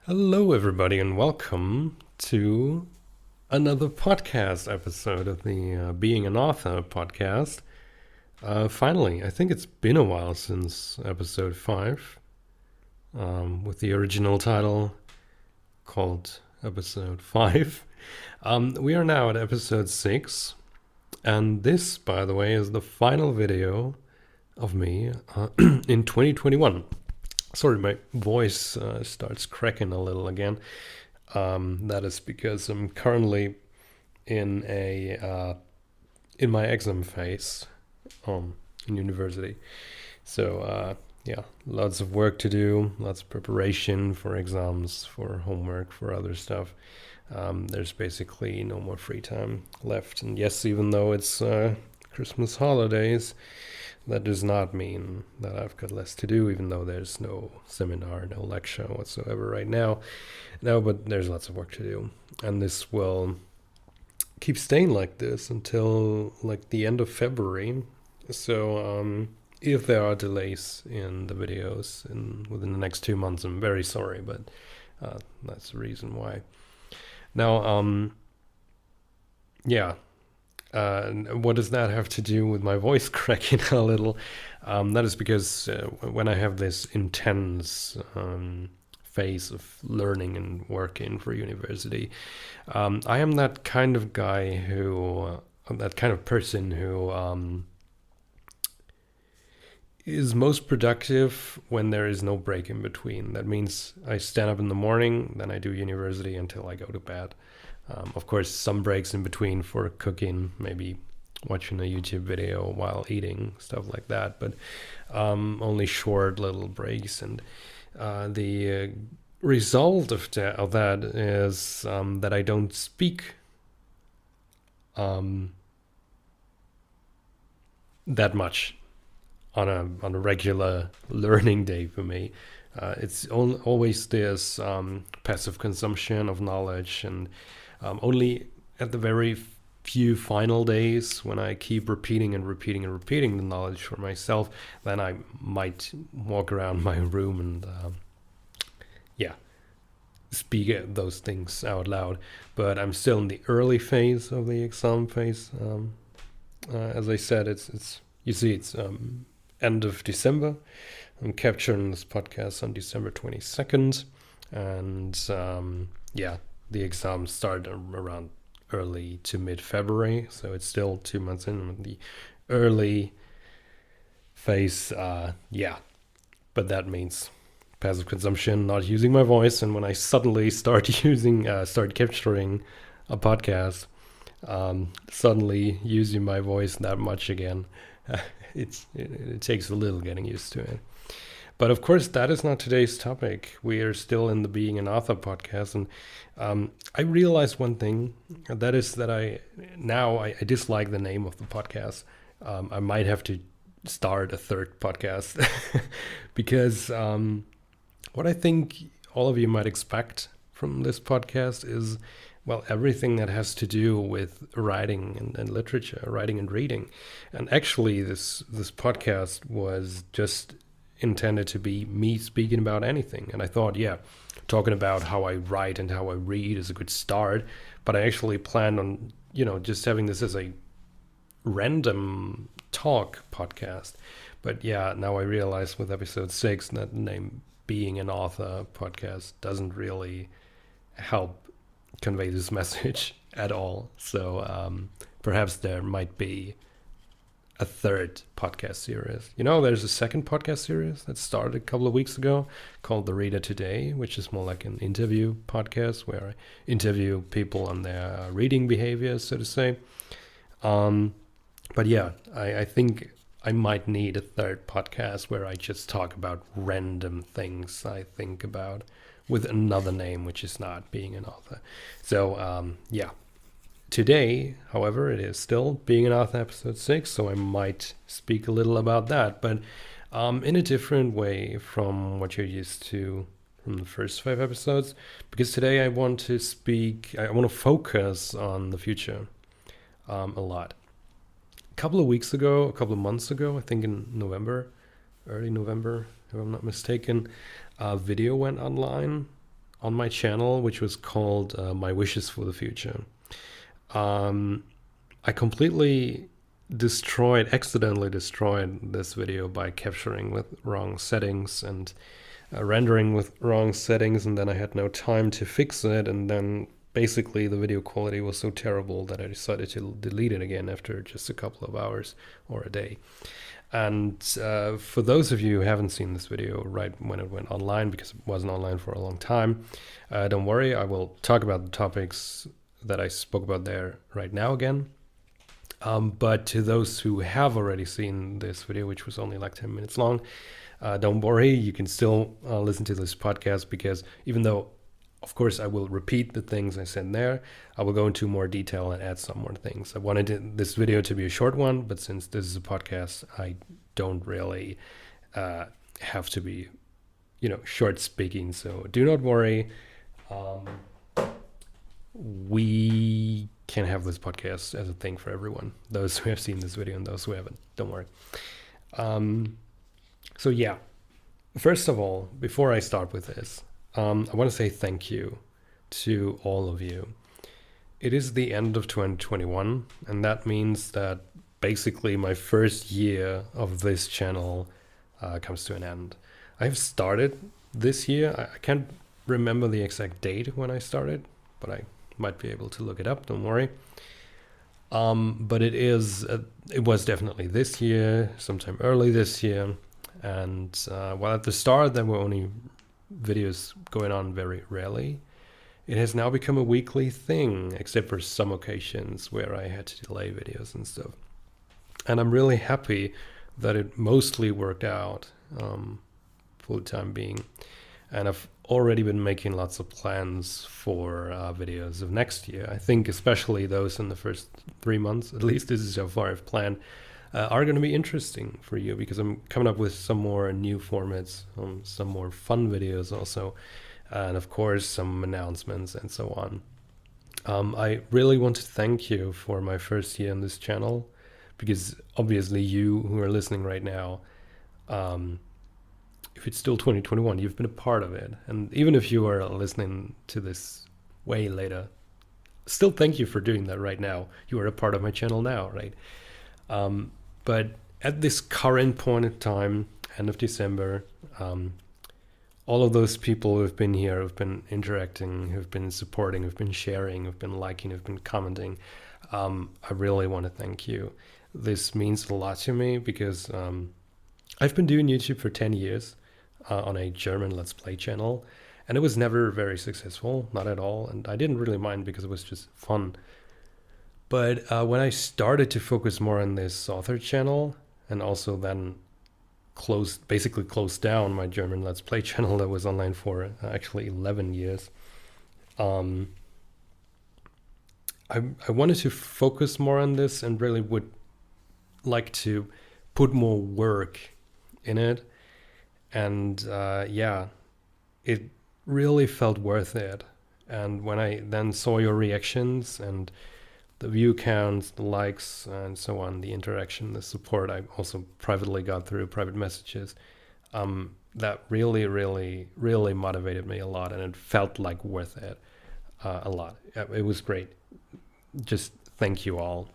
Hello, everybody, and welcome to another podcast episode of the Being an Author podcast. Finally, I think it's been a while since episode 5, with the original title called episode 5. We are now at episode 6, and this, by the way, is the final video of me in 2021. Sorry, my voice starts cracking a little again. That is because I'm currently in my exam phase in university. So yeah, lots of work to do, lots of preparation for exams, for homework, for other stuff. There's basically no more free time left. And yes, even though it's Christmas holidays, that does not mean that I've got less to do, even though there's no seminar, no lecture whatsoever right now. No, but there's lots of work to do. And this will keep staying like this until like the end of February. So if there are delays in the videos within the next 2 months, I'm very sorry, but that's the reason why. Now, yeah. What does that have to do with my voice cracking a little? That is because when I have this intense phase of learning and working for university, I am that kind of guy that kind of person who is most productive when there is no break in between. That means I stand up in the morning, then I do university until I go to bed. Of course, some breaks in between for cooking, maybe watching a YouTube video while eating, stuff like that. But only short little breaks. And the result of that is that I don't speak that much on a regular learning day for me. It's always this passive consumption of knowledge, and only at the very few final days when I keep repeating and repeating and repeating the knowledge for myself, then I might walk around my room and speak those things out loud. But I'm still in the early phase of the exam phase. As I said, it's end of December. I'm capturing this podcast on December 22nd, and the exams start around early to mid-February, so it's still 2 months in the early phase. But that means passive consumption, not using my voice, and when I suddenly start capturing a podcast, suddenly using my voice that much again, it takes a little getting used to it. But of course, that is not today's topic. We are still in the Being an Author podcast. And I realized one thing, that is that I dislike the name of the podcast. I might have to start a third podcast because what I think all of you might expect from this podcast is, well, everything that has to do with writing and literature, writing and reading. And actually, this podcast was just intended to be me speaking about anything. And I thought, talking about how I write and how I read is a good start. But I actually planned on, just having this as a random talk podcast. But now I realize with episode 6 that the name Being an Author podcast doesn't really help convey this message at all. So perhaps there might be a third podcast series. There's a second podcast series that started a couple of weeks ago called The Reader Today, which is more like an interview podcast where I interview people on their reading behavior, so to say. But I think I might need a third podcast where I just talk about random things I think about with another name, which is not Being an Author. So, Today, however, it is still Being an Author episode 6, so I might speak a little about that, but in a different way from what you're used to from the first 5 episodes, because today I want to focus on the future a lot. A couple of months ago, I think in early November, if I'm not mistaken, a video went online on my channel, which was called My Wishes for the Future. I completely accidentally destroyed this video by capturing with wrong settings and rendering with wrong settings, and then I had no time to fix it, and then basically the video quality was so terrible that I decided to delete it again after just a couple of hours or a day. And for those of you who haven't seen this video right when it went online, because it wasn't online for a long time, don't worry, I will talk about the topics that I spoke about there right now again. But to those who have already seen this video, which was only like 10 minutes long, don't worry, you can still listen to this podcast, because even though, of course, I will repeat the things I said there, I will go into more detail and add some more things. I wanted this video to be a short one, but since this is a podcast, I don't really have to be, short speaking. So do not worry. We can have this podcast as a thing for everyone. Those who have seen this video and those who haven't, don't worry. So yeah, first of all, before I start with this, I want to say thank you to all of you. It is the end of 2021, and that means that basically my first year of this channel comes to an end. I've started this year. I can't remember the exact date when I started, but I might be able to look it up, don't worry. But it was definitely this year, sometime early this year. And while at the start there were only videos going on very rarely, it has now become a weekly thing, except for some occasions where I had to delay videos and stuff. And I'm really happy that it mostly worked out for the time being. And I've already been making lots of plans for videos of next year. I think especially those in the first 3 months, at least this is how far I've planned, are going to be interesting for you, because I'm coming up with some more new formats, some more fun videos also, and of course some announcements and so on. I really want to thank you for my first year on this channel, because obviously you who are listening right now, if it's still 2021, you've been a part of it. And even if you are listening to this way later, still thank you for doing that right now. You are a part of my channel now, right? But at this current point in time, end of December, all of those people who have been here, who've been interacting, who've been supporting, who've been sharing, who've been liking, who've been commenting, I really want to thank you. This means a lot to me, because I've been doing YouTube for 10 years on a German Let's Play channel, and it was never very successful, not at all, and I didn't really mind because it was just fun. But when I started to focus more on this author channel, and also then basically closed down my German Let's Play channel that was online for actually 11 years, I wanted to focus more on this and really would like to put more work in it. And yeah, it really felt worth it. And when I then saw your reactions and the view counts, the likes, and so on, the interaction, the support I also privately got through private messages, that really, really, really motivated me a lot, and it felt like worth it a lot. It was great. Just thank you all.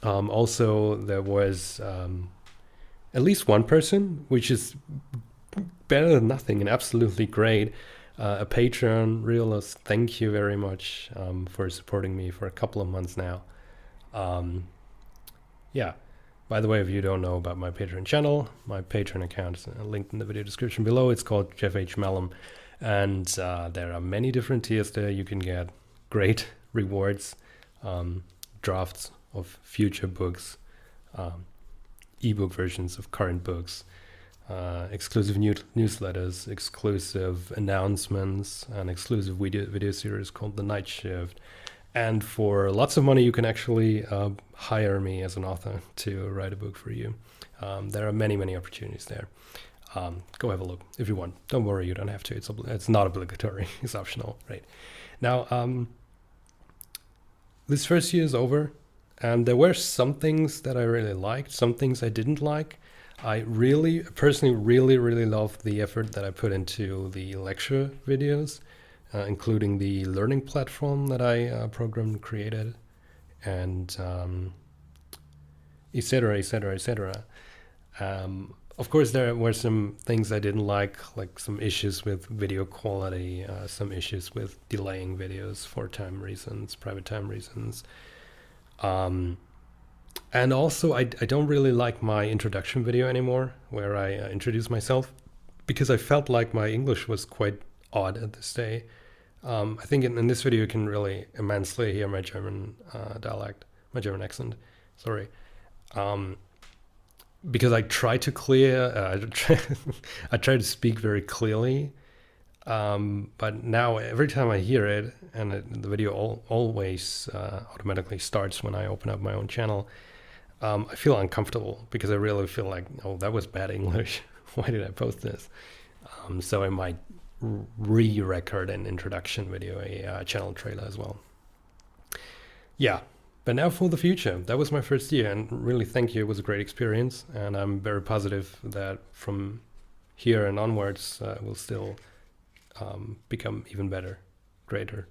Also, there was at least one person, which is better than nothing and absolutely great, a Patreon. Realist, thank you very much for supporting me for a couple of months now. Yeah, by the way, if you don't know about my Patreon channel, my Patreon account is linked in the video description below. It's called Jeff H. Malum, and there are many different tiers there. You can get great rewards, drafts of future books, ebook versions of current books, exclusive newsletters, exclusive announcements, an exclusive video series called The Night Shift. And for lots of money, you can actually hire me as an author to write a book for you. There are many, many opportunities there. Go have a look if you want. Don't worry, you don't have to. It's not obligatory. It's optional, right? Now, this first year is over, and there were some things that I really liked, some things I didn't like. I personally really loved the effort that I put into the lecture videos including the learning platform that I programmed and created, and etc., etc., etc. Of course, there were some things I didn't like some issues with video quality, some issues with delaying videos for time reasons, private time reasons. And also, I don't really like my introduction video anymore, where I introduce myself, because I felt like my English was quite odd at this day. I think in this video you can really immensely hear my German dialect, my German accent. Sorry. Because I try to I try to speak very clearly, but now every time I hear it, and the video always automatically starts when I open up my own channel, I feel uncomfortable because I really feel like, oh, that was bad English. Why did I post this? So I might re-record an introduction video, a channel trailer as well. Yeah. But now for the future. That was my first year, and really thank you. It was a great experience, and I'm very positive that from here and onwards we'll still become even better, greater.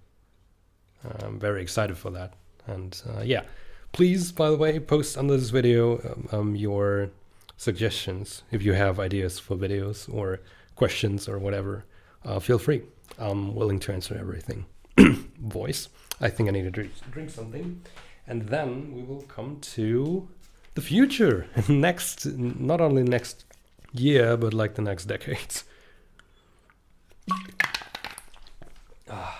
I'm very excited for that. And yeah, please, by the way, post under this video your suggestions. If you have ideas for videos or questions or whatever, feel free. I'm willing to answer everything. Voice. I think I need to drink something. And then we will come to the future. Next, not only next year, but like the next decades. That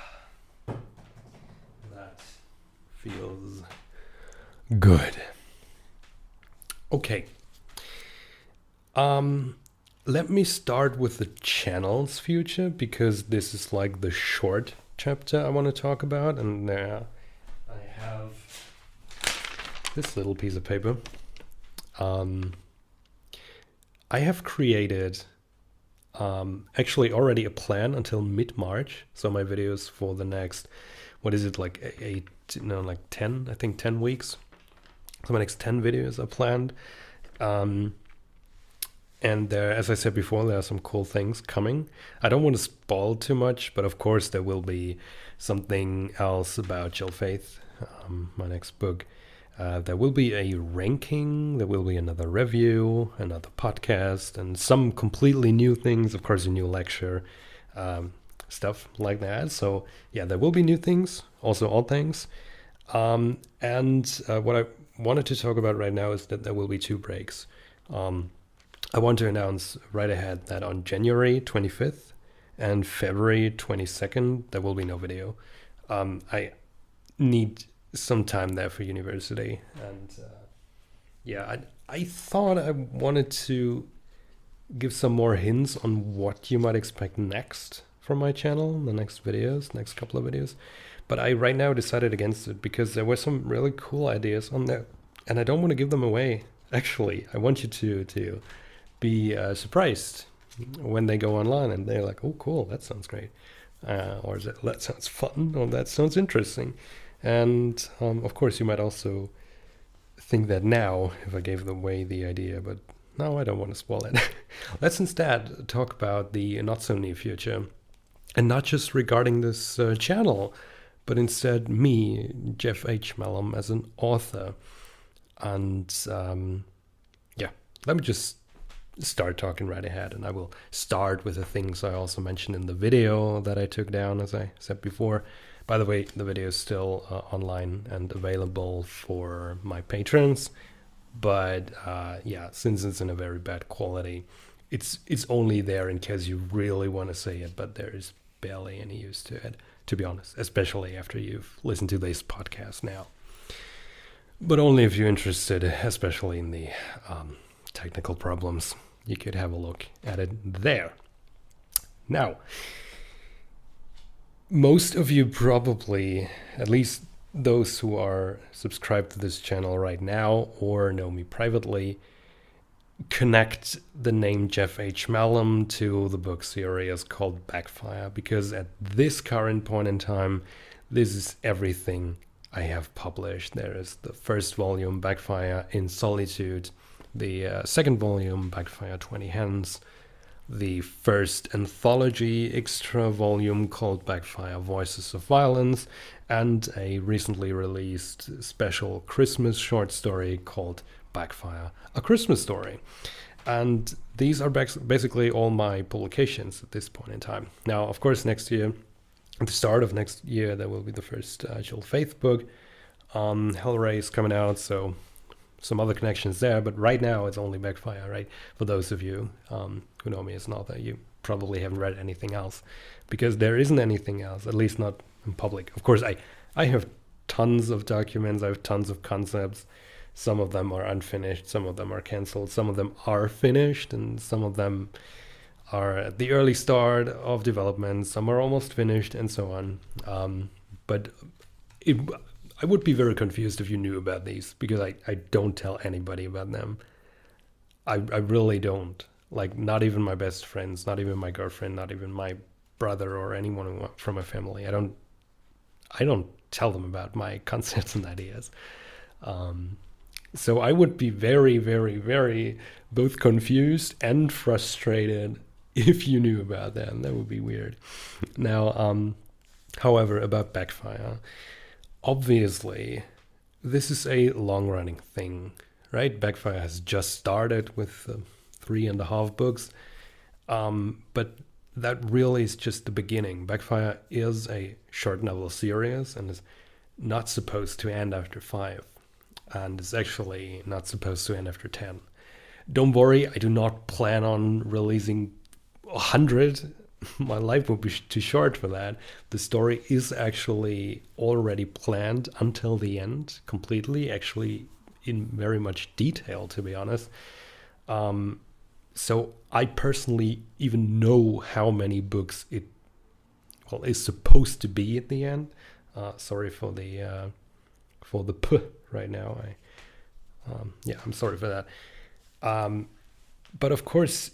feels good. Okay. Let me start with the channel's future, because this is like the short chapter I want to talk about. And I have this little piece of paper. I have created actually already a plan until mid-March. So my videos for the next, what is it, like 10, I think 10 weeks. So my next 10 videos are planned. And there, as I said before, there are some cool things coming. I don't want to spoil too much, but of course there will be something else about Jill Faith, my next book. There will be a ranking, there will be another review, another podcast, and some completely new things, of course a new lecture, stuff like that. So yeah, there will be new things, also old things. And what I wanted to talk about right now is that there will be 2 breaks. I want to announce right ahead that on January 25th and February 22nd, there will be no video. I need some time there for university. And yeah, I thought I wanted to give some more hints on what you might expect next from my channel, the next videos, next couple of videos. But I right now decided against it because there were some really cool ideas on there. And I don't want to give them away. Actually, I want you to be surprised when they go online and they're like, oh, cool, that sounds great. Or is it, that sounds fun, or that sounds interesting. And of course, you might also think that now, if I gave away the idea, but no, I don't want to spoil it. Let's instead talk about the not so near future. And not just regarding this channel, but instead me, Jeff H. Malum, as an author. And yeah, let me just start talking right ahead, and I will start with the things I also mentioned in the video that I took down, as I said before. By the way, the video is still online and available for my patrons, but yeah, since it's in a very bad quality, it's only there in case you really want to see it, but there is barely any use to it, to be honest, especially after you've listened to this podcast now. But only if you're interested, especially in the technical problems. You could have a look at it there. Now, most of you probably, at least those who are subscribed to this channel right now or know me privately, connect the name Jeff H. Malum to the book series called Backfire, because at this current point in time, this is everything I have published. There is the first volume, Backfire in Solitude, the second volume, Backfire 20 Hands, the first anthology extra volume called Backfire Voices of Violence, and a recently released special Christmas short story called Backfire, A Christmas Story. And these are basically all my publications at this point in time. Now, of course, next year, at the start of next year, there will be the first Actual Faith book. Hellray is coming out, so some other connections there. But right now, it's only Backfire, right? For those of you who know me as an author, you probably haven't read anything else, because there isn't anything else, at least not in public. Of course, I have tons of documents, I have tons of concepts. Some of them are unfinished, some of them are canceled, some of them are finished, and some of them are at the early start of development, some are almost finished, and so on. But I would be very confused if you knew about these, because I don't tell anybody about them. I really don't. Like, not even my best friends, not even my girlfriend, not even my brother or anyone from my family. I don't tell them about my concepts and ideas. So I would be very, very, very both confused and frustrated if you knew about them. That would be weird. Now, however, about Backfire, obviously, this is a long-running thing, right? Backfire has just started with 3.5 books, but that really is just the beginning. Backfire is a short novel series and is not supposed to end after 5. And it's actually not supposed to end after 10. Don't worry, I do not plan on releasing 100. My life would be too short for that. The story is actually already planned until the end, completely, actually in very much detail, to be honest. So I personally even know how many books it is supposed to be at the end. Sorry for the p right now. I'm sorry for that. But of course,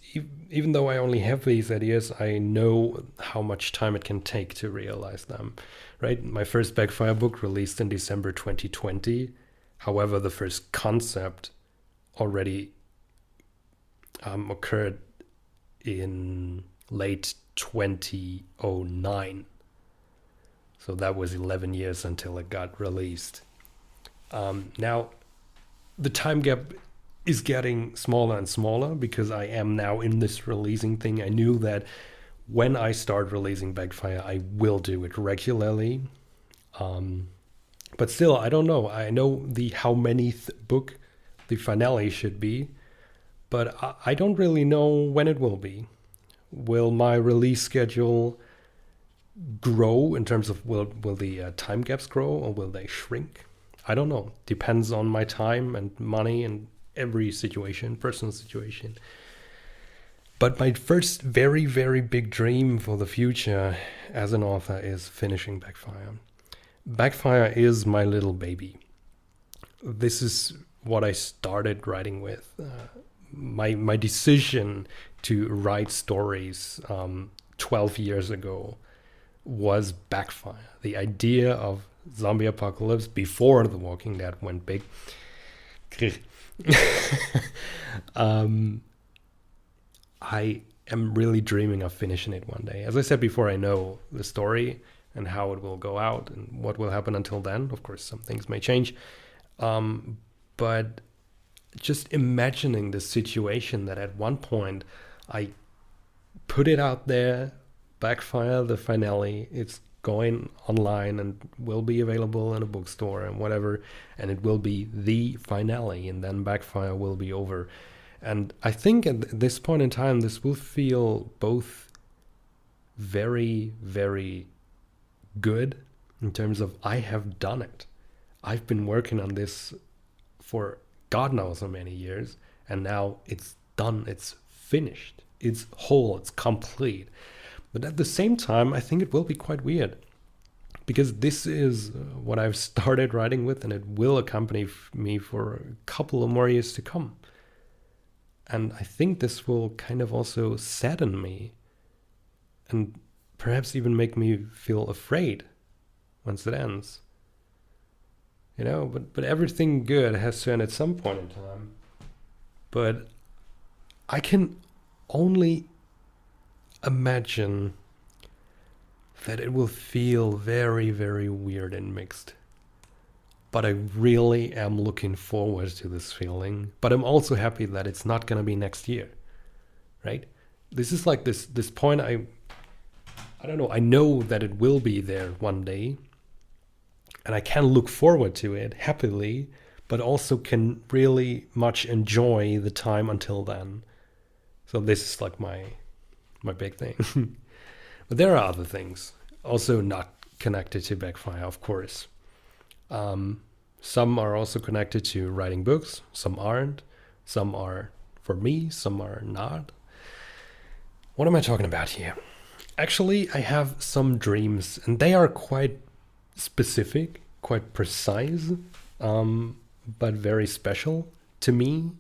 even though I only have these ideas, I know how much time it can take to realize them, right? My first Backfire book released in December 2020. However, the first concept already occurred in late 2009. So that was 11 years until it got released. Now, the time gap is getting smaller and smaller because I am now in this releasing thing. I knew that when I start releasing Backfire, I will do it regularly. But still, I don't know. I know the how many book the finale should be, but I don't really know when it will be. Will my release schedule grow in terms of will the time gaps grow or will they shrink? I don't know. Depends on my time and money and every situation, personal situation. But my first very, very big dream for the future as an author is finishing Backfire. Backfire is my little baby. This is what I started writing with. My decision to write stories 12 years ago was Backfire. The idea of zombie apocalypse before The Walking Dead went big. I am really dreaming of finishing it one day. As I said before, I know the story and how it will go out and what will happen until then. Of course, some things may change. But just imagining the situation that at one point I put it out there, Backfire, the finale, it's going online and will be available in a bookstore and whatever, and it will be the finale, and then Backfire will be over. And I think at this point in time, this will feel both very, very good in terms of I have done it. I've been working on this for God knows how many years, and now it's done, it's finished, it's whole, it's complete. But at the same time, I think it will be quite weird because this is what I've started writing with, and it will accompany me for a couple of more years to come. And I think this will kind of also sadden me and perhaps even make me feel afraid once it ends. You know, but everything good has to end at some point in time. But I can only imagine that it will feel very, very weird and mixed. But I really am looking forward to this feeling. But I'm also happy that it's not going to be next year, right? This is like this point. I don't know. I know that it will be there one day, and I can look forward to it happily, but also can really much enjoy the time until then. So this is like my big thing. But there are other things also not connected to Backfire, of course. Some are also connected to writing books, some aren't. Some are for me, some are not. What am I talking about here? Actually, I have some dreams, and they are quite specific, quite precise, but very special to me.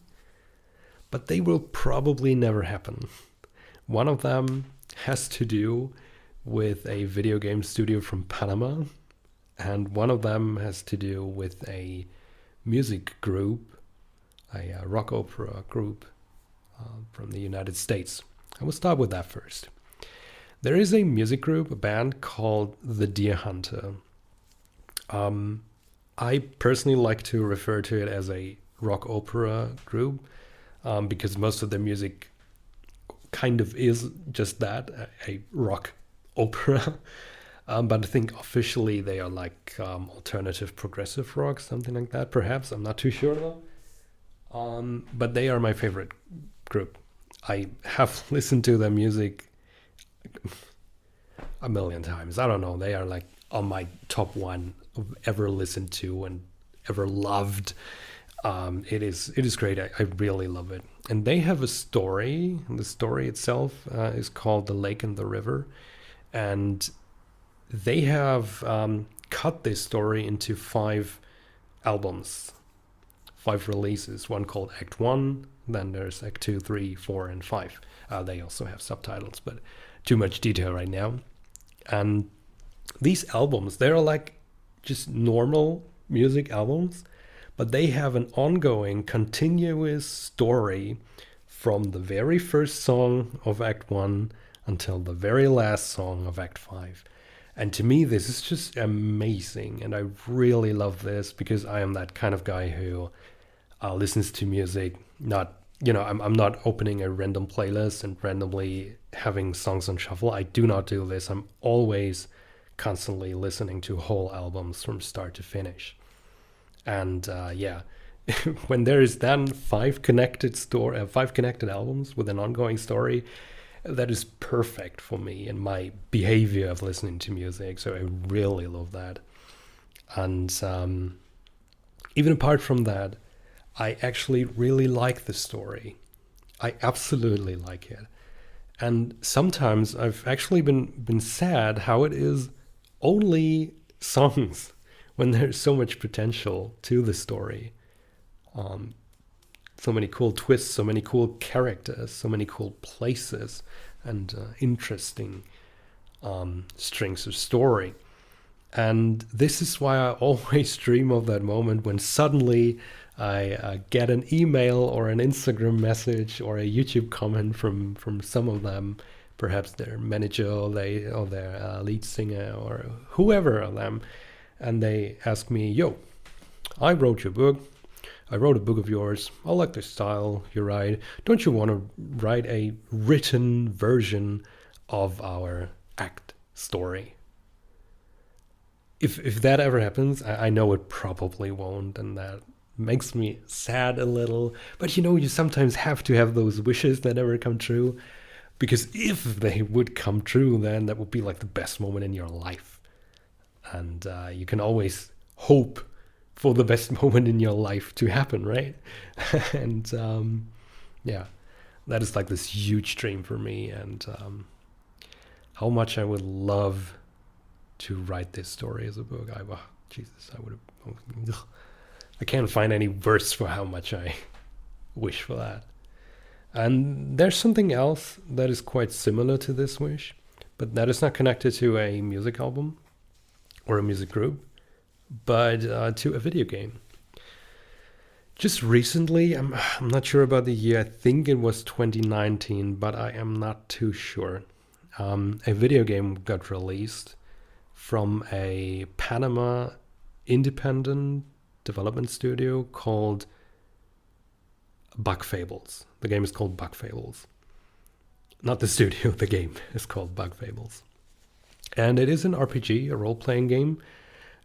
But they will probably never happen. One of them has to do with a video game studio from Panama, and one of them has to do with a music group, a rock opera group from the United States. I will start with that first. There is a music group, a band called the Didnt. I personally like to refer to it as a rock opera group because most of their music kind of is just that, a rock opera. But I think officially they are like alternative progressive rock, something like that, perhaps. I'm not too sure though. But they are my favorite group. I have listened to their music a million times. I don't know. They are like on my top one of ever listened to and ever loved. It is great. I really love it. And they have a story. The story itself is called The Lake and the River. And they have cut this story into 5 albums, 5 releases. One called Act 1, then there's Act 2, 3, 4, and 5. They also have subtitles, but too much detail right now. And these albums, they're like just normal music albums, but they have an ongoing, continuous story from the very first song of Act 1 until the very last song of Act 5. And to me, this is just amazing. And I really love this because I am that kind of guy who listens to music, not, I'm not opening a random playlist and randomly having songs on shuffle. I do not do this. I'm always constantly listening to whole albums from start to finish. And when there is then 5 connected albums with an ongoing story, that is perfect for me and my behavior of listening to music. So I really love that. And even apart from that, I actually really like the story. I absolutely like it. And sometimes I've actually been sad how it is only songs when there's so much potential to the story. So many cool twists, so many cool characters, so many cool places, and interesting strings of story. And this is why I always dream of that moment when suddenly I get an email or an Instagram message or a YouTube comment from some of them, perhaps their manager or their lead singer or whoever of them, and they ask me, "Yo, I wrote your book. I wrote a book of yours. I like the style you write. Don't you want to write a written version of our act story?" If that ever happens, I know it probably won't, and that makes me sad a little. But you sometimes have to have those wishes that never come true, because if they would come true, then that would be like the best moment in your life. And you can always hope for the best moment in your life to happen, right? And that is like this huge dream for me, and how much I would love to write this story as a book. I can't find any words for how much I wish for that. And there's something else that is quite similar to this wish, but that is not connected to a music album or a music group, but to a video game. Just recently, I'm not sure about the year, I think it was 2019, but I am not too sure. a video game got released from a Panama independent development studio called Fables. The game is called Fables. Not the studio, the game is called Fables. And it is an RPG, a role-playing game,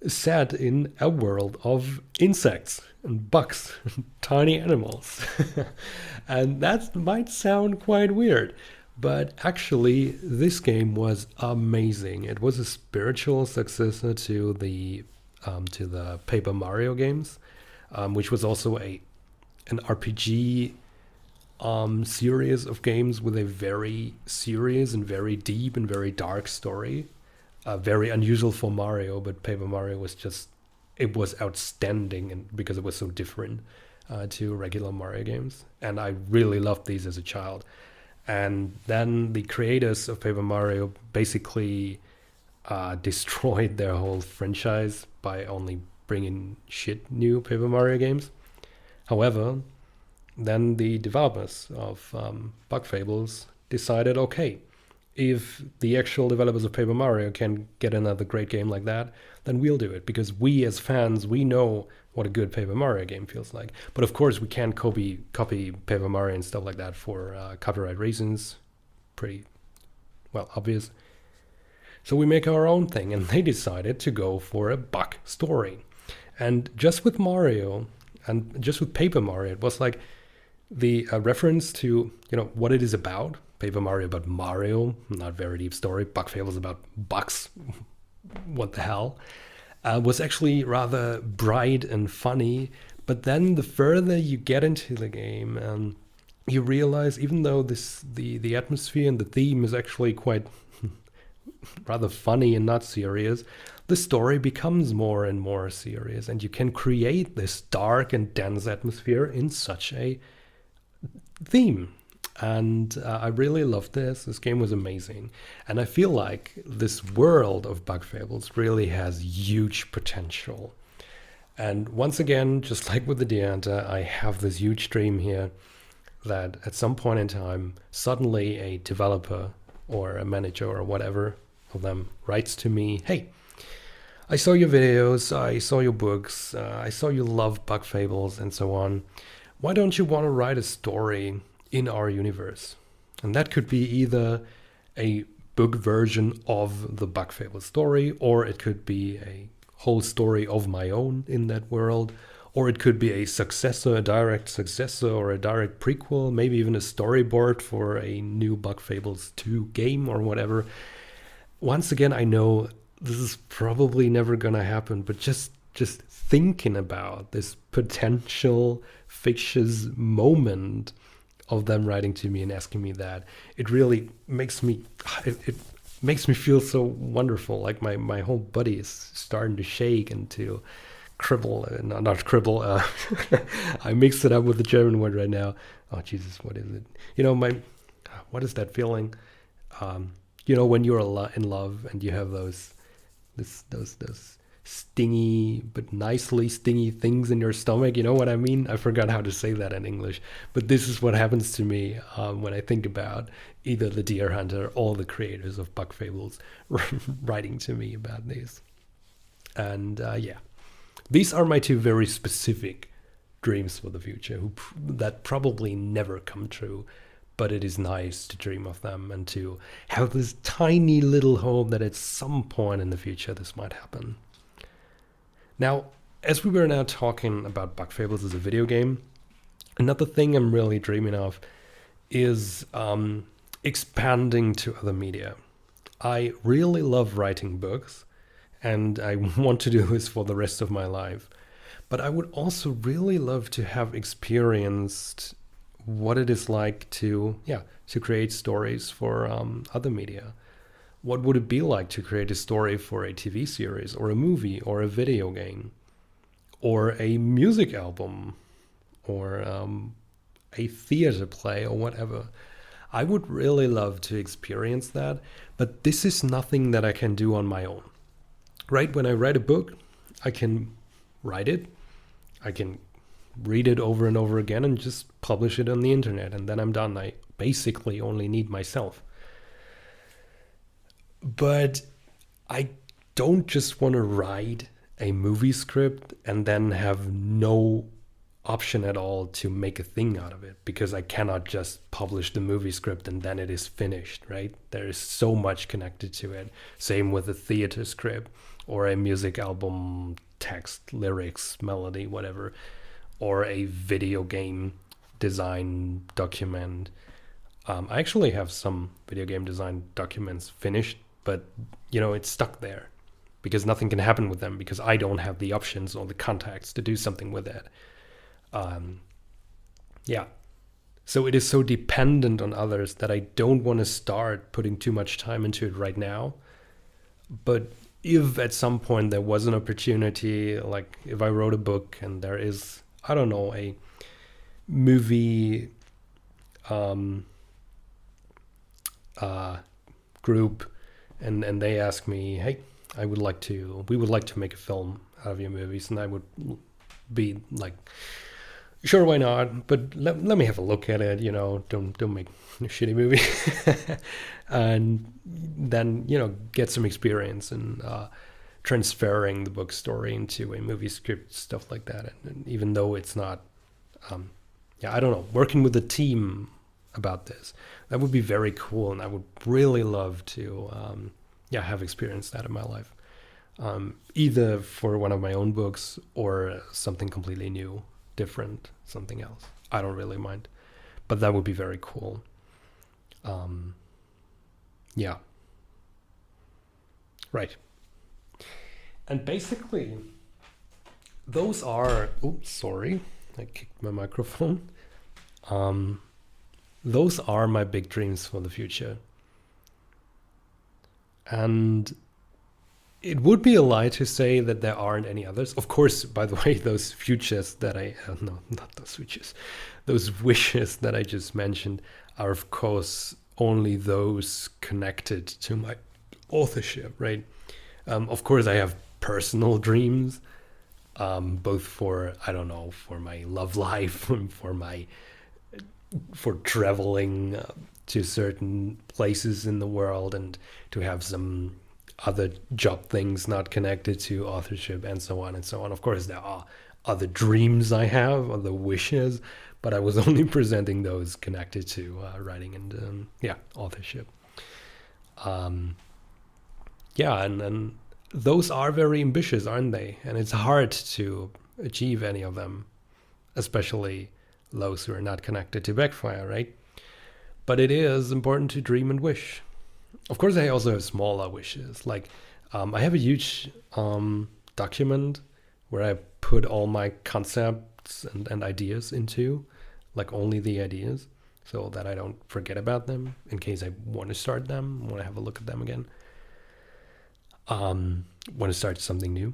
set in a world of insects and bugs and tiny animals. And that might sound quite weird, but actually this game was amazing. It was a spiritual successor to the Paper Mario games, which was also an RPG series of games with a very serious and very deep and very dark story. Very unusual for Mario, but Paper Mario was it was outstanding, and because it was so different to regular Mario games. And I really loved these as a child. And then the creators of Paper Mario basically destroyed their whole franchise by only bringing shit new Paper Mario games. However, then the developers of Fables decided, okay, if the actual developers of Paper Mario can get another great game like that, then we'll do it, because we as fans, we know what a good Paper Mario game feels like. But of course, we can't copy Paper Mario and stuff like that for copyright reasons. Pretty, well, obvious. So we make our own thing, and they decided to go for a bug story. And just with Mario, and just with Paper Mario, it was like the reference to, what it is about. Paper Mario about Mario, not very deep story. Fables about bugs, what the hell, was actually rather bright and funny. But then the further you get into the game, you realize, even though the atmosphere and the theme is actually quite rather funny and not serious, the story becomes more and more serious, and you can create this dark and dense atmosphere in such a theme. And I really loved this. This game was amazing. And I feel like this world of Fables really has huge potential. And once again, just like with the didnt, I have this huge dream here that at some point in time, suddenly a developer or a manager or whatever of them writes to me, hey, I saw your videos, I saw your books, I saw you love Fables and so on. Why don't you want to write a story in our universe? And that could be either a book version of the Fables story, or it could be a whole story of my own in that world, or it could be a successor, a direct successor, or a direct prequel, maybe even a storyboard for a new Fables 2 game or whatever. Once again, I know this is probably never gonna happen, but just thinking about this potential fictitious moment of them writing to me and asking me that, it really makes me it makes me feel so wonderful. Like my whole body is starting to shake and to cribble, not cribble. I mixed it up with the German word right now. Oh Jesus, what is it? What is that feeling? When you're in love and you have those stingy but nicely stingy things in your stomach. You know what I mean? I forgot how to say that in English, but this is what happens to me when I think about either the Deer Hunter or the creators of Fables writing to me about these. And these are my two very specific dreams for the future that probably never come true, but it is nice to dream of them and to have this tiny little hope that at some point in the future this might happen. Now, as we were now talking about Fables as a video game, another thing I'm really dreaming of is expanding to other media. I really love writing books, and I want to do this for the rest of my life. But I would also really love to have experienced what it is like to create stories for other media. What would it be like to create a story for a TV series or a movie or a video game or a music album or a theater play or whatever? I would really love to experience that, but this is nothing that I can do on my own. Right? When I write a book, I can write it, I can read it over and over again and just publish it on the internet, and then I'm done. I basically only need myself. But I don't just want to write a movie script and then have no option at all to make a thing out of it, because I cannot just publish the movie script and then it is finished, right? There is so much connected to it. Same with a theater script or a music album, text, lyrics, melody, whatever, or a video game design document. I actually have some video game design documents finished, but it's stuck there because nothing can happen with them because I don't have the options or the contacts to do something with it. Yeah. So it is so dependent on others that I don't want to start putting too much time into it right now. But if at some point there was an opportunity, like if I wrote a book and there is, I don't know, a movie group, and they ask me, hey, we would like to make a film out of your movies, and I would be like, sure, why not? But let me have a look at it. Don't make a shitty movie, and then get some experience in transferring the book story into a movie script, stuff like that. And even though it's not, I don't know, working with a team about this, that would be very cool, and I would really love to, have experienced that in my life, either for one of my own books or something completely new, different, something else. I don't really mind, but that would be very cool. Yeah. Right. And basically, those are. Oops, sorry, I kicked my microphone. Those are my big dreams for the future. And it would be a lie to say that there aren't any others. Of course, by the way, those futures that no, not those futures, those wishes that I just mentioned are, of course, only those connected to my authorship, right? Of course, I have personal dreams, both for, I don't know, for my love life, for traveling to certain places in the world, and to have some other job things not connected to authorship, and so on and so on. Of course, there are other dreams I have, other wishes, but I was only presenting those connected to writing and authorship. And those are very ambitious, aren't they? And it's hard to achieve any of them, especially those who are not connected to Backfire, right? But it is important to dream and wish. Of course, I also have smaller wishes. Like, I have a huge document where I put all my concepts and ideas into, like only the ideas, so that I don't forget about them in case I want to start them, want to have a look at them again, want to start something new.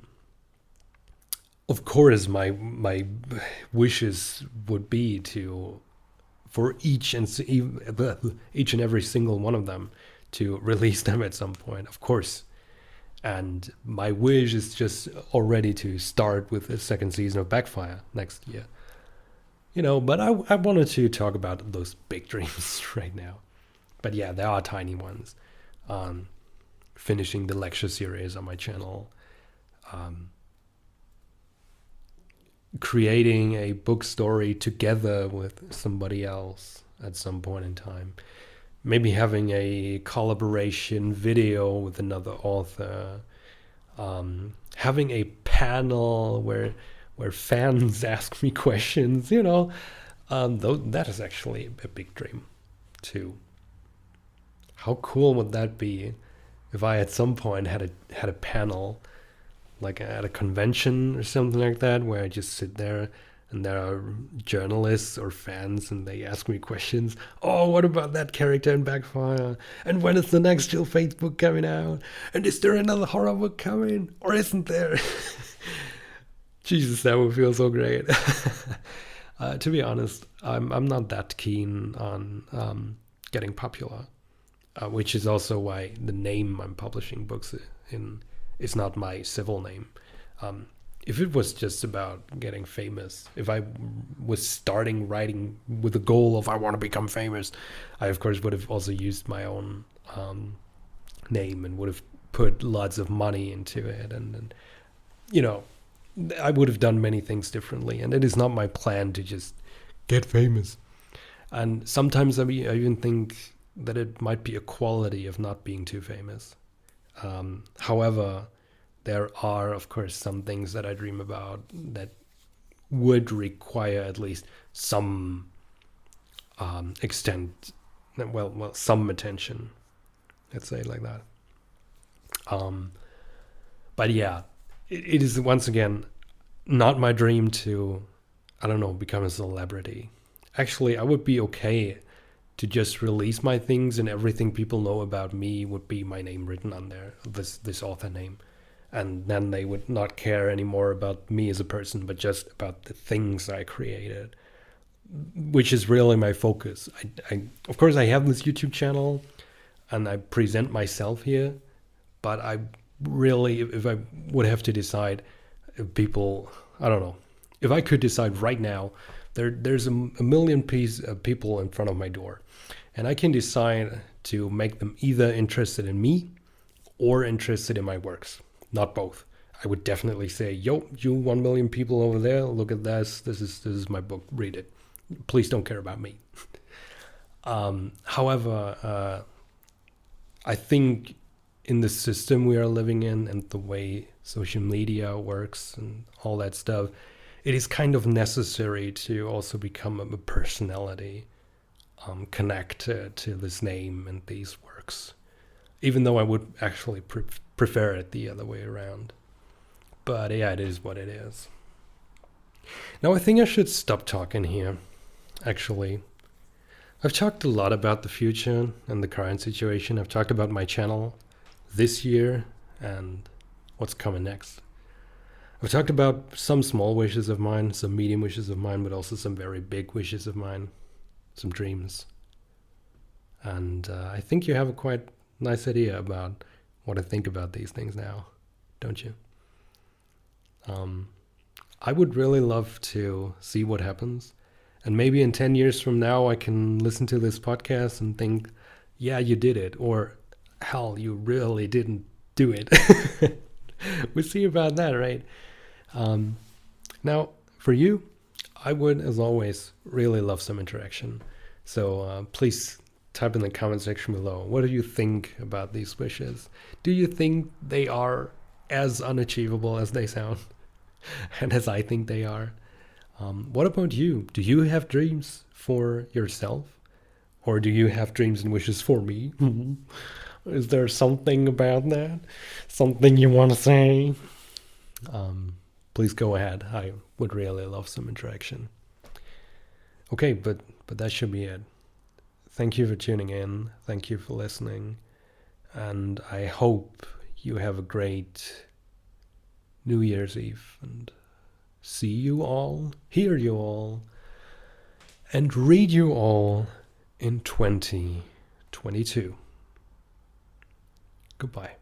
Of course, my wishes would be to, for each and every single one of them, to release them at some point, of course. And my wish is just already to start with the second season of Backfire next year. But I wanted to talk about those big dreams right now. But yeah, there are tiny ones. Finishing the lecture series on my channel. Creating a book story together with somebody else at some point in time. Maybe having a collaboration video with another author. Having a panel where fans ask me questions, that is actually a big dream too. How cool would that be if I at some point had a panel, like at a convention or something like that, where I just sit there and there are journalists or fans and they ask me questions. Oh, what about that character in Backfire? And when is the next Jill Fates book coming out? And is there another horror book coming? Or isn't there? Jesus, that would feel so great. To be honest, I'm not that keen on getting popular, which is also why the name I'm publishing books in is not my civil name. If it was just about getting famous, if I was starting writing with the goal of I want to become famous, I of course would have also used my own name and would have put lots of money into it, and you know, I would have done many things differently, and it is not my plan to just get famous. And sometimes I even think that it might be a quality of not being too famous. However, there are, of course, some things that I dream about that would require at least some extent, well, some attention. Let's say it like that. But yeah, it is once again not my dream to, I don't know, become a celebrity. Actually, I would be okay to just release my things and everything people know about me would be my name written on there, this author name. And then they would not care anymore about me as a person, but just about the things I created, which is really my focus. I of course, I have this YouTube channel and I present myself here, but I really, if I would have to decide, if people, I don't know, if I could decide right now, there's a million people in front of my door, and I can decide to make them either interested in me or interested in my works, not both. I would definitely say, yo, you 1 million people over there, look at this. This is my book. Read it. Please don't care about me. However, I think in the system we are living in and the way social media works and all that stuff, it is kind of necessary to also become a personality connected to this name and these works, even though I would actually prefer it the other way around. But yeah, it is what it is. Now I think I should stop talking here, actually. I've talked a lot about the future and the current situation. I've talked about my channel this year and what's coming next. I've talked about some small wishes of mine, some medium wishes of mine, but also some very big wishes of mine, some dreams. And I think you have a quite nice idea about what I think about these things now, don't you? I would really love to see what happens. And maybe in 10 years from now, I can listen to this podcast and think, yeah, you did it. Or, hell, you really didn't do it. We'll see about that, right? Now, for you, I would, as always, really love some interaction. So please type in the comment section below. What do you think about these wishes? Do you think they are as unachievable as they sound? And as I think they are? What about you? Do you have dreams for yourself? Or do you have dreams and wishes for me? Is there something about that? Something you want to say? Please go ahead. I would really love some interaction. Okay, but that should be it. Thank you for tuning in. Thank you for listening. And I hope you have a great New Year's Eve. And see you all, hear you all, and read you all in 2022. Goodbye.